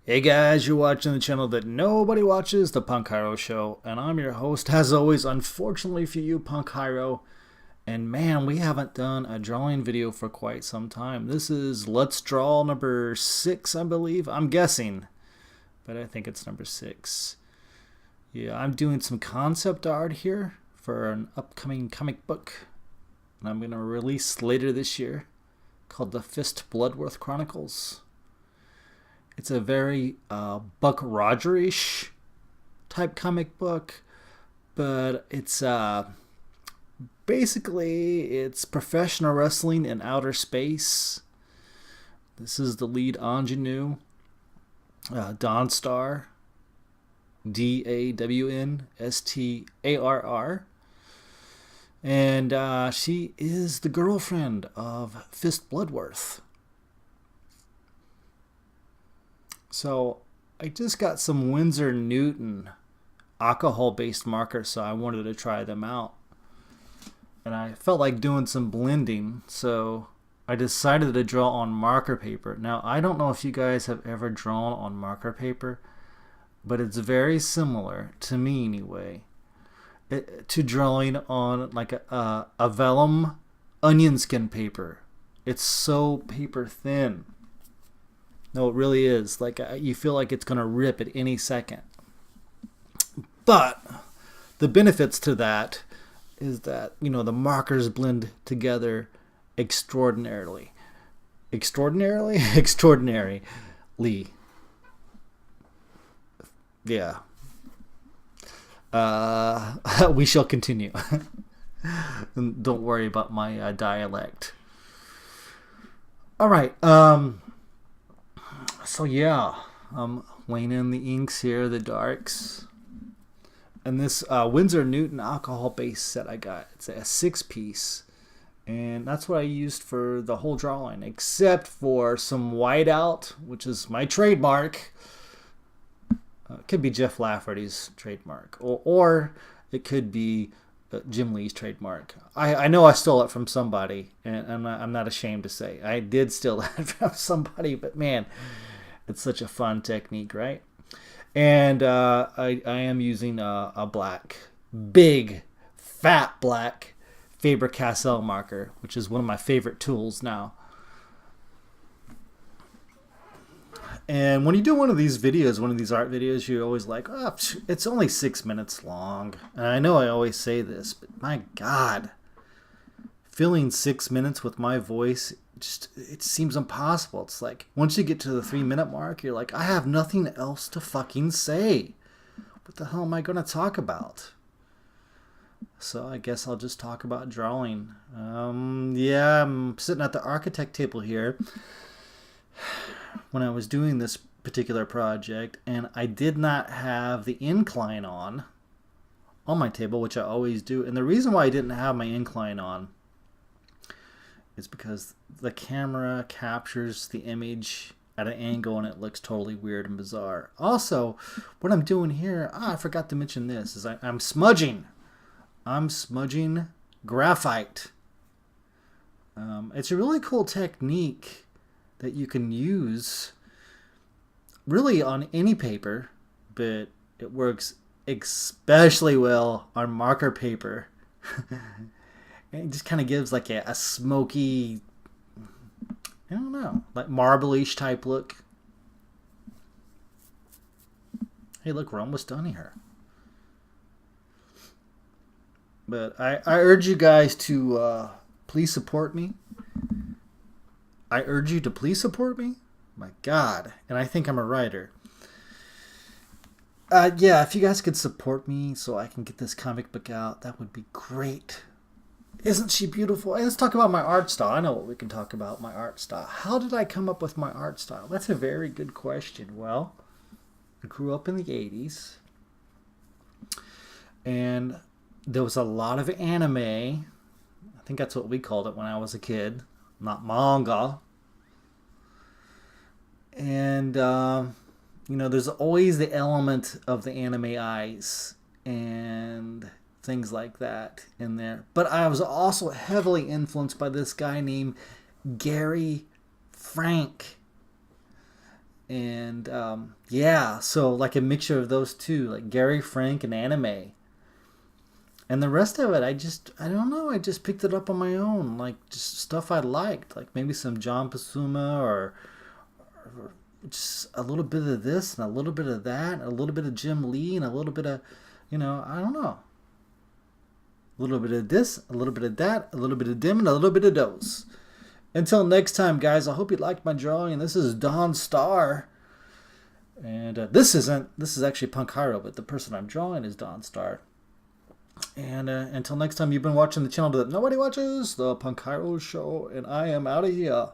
Hey guys, you're watching the channel that nobody watches, the Punk Hiro Show, and I'm your host, as always, unfortunately for you, Punk Hiro. And man, we haven't done a drawing video for quite some time. This is Let's Draw number 6, I believe. I'm guessing, but I think it's number 6. Yeah, I'm doing some concept art here for an upcoming comic book, and I'm going to release later this year, called The Fist Bloodworth Chronicles. It's a very Buck Rogers-ish type comic book, but it's basically it's professional wrestling in outer space. This is the lead ingenue, Dawnstar, Dawnstarr, and she is the girlfriend of Fist Bloodworth. So I just got some Winsor Newton alcohol-based markers, so I wanted to try them out. And I felt like doing some blending, so I decided to draw on marker paper. Now, I don't know if you guys have ever drawn on marker paper, but it's very similar, to me anyway, to drawing on like a vellum onion skin paper. It's so paper thin. No, it really is. Like, you feel like it's going to rip at any second. But the benefits to that is that, you know, the markers blend together extraordinarily. Extraordinarily? Extraordinarily. Yeah. We shall continue. Don't worry about my dialect. All right. So yeah, I'm laying in the inks here, the darks. And this Winsor Newton alcohol-based set I got, it's a 6-piece. And that's what I used for the whole drawing, except for some whiteout, which is my trademark. It could be Jeff Lafferty's trademark, or it could be Jim Lee's trademark. I know I stole it from somebody, and I'm not ashamed to say I did steal that from somebody, but man, it's such a fun technique, right? And I am using a black, big, fat black Faber-Castell marker, which is one of my favorite tools now. And when you do one of these videos, one of these art videos, you're always like, oh, it's only 6 minutes long. And I know I always say this, but my God, filling 6 minutes with my voice, it seems impossible. It's like once you get to the 3-minute mark, you're like, I have nothing else to fucking say. What the hell am I going to talk about? So I guess I'll just talk about drawing. Yeah, I'm sitting at the architect table here when I was doing this particular project, and I did not have the incline on my table, which I always do. And the reason why I didn't have my incline on is because the camera captures the image at an angle and it looks totally weird and bizarre. Also, what I'm doing here, I forgot to mention this, is I'm smudging. I'm smudging graphite. It's a really cool technique that you can use really on any paper, but it works especially well on marker paper. It just kind of gives like a smoky, I don't know, like marble-ish type look. Hey, look, we're almost done here. But I urge you guys to please support me. I urge you to please support me. My God. And I think I'm a writer. Yeah, if you guys could support me so I can get this comic book out, that would be great. Isn't she beautiful? Hey, let's talk about my art style. I know what we can talk about, my art style. How did I come up with my art style? That's a very good question. Well, I grew up in the 80s. And there was a lot of anime. I think that's what we called it when I was a kid. Not manga. And, you know, there's always the element of the anime eyes and things like that in there. But I was also heavily influenced by this guy named Gary Frank. And yeah, so like a mixture of those two, like Gary Frank and anime. And the rest of it, I don't know, I just picked it up on my own, like just stuff I liked, like maybe some John Pasuma, or just a little bit of this and a little bit of that, a little bit of Jim Lee and a little bit of, I don't know, a little bit of this, a little bit of that, a little bit of dim, and a little bit of dose. Until next time, guys, I hope you liked my drawing. This is Don Star. And this is actually Punk Hiro, but the person I'm drawing is Don Star. And until next time, you've been watching the channel that nobody watches, the Punk Hiro Show, and I am out of here.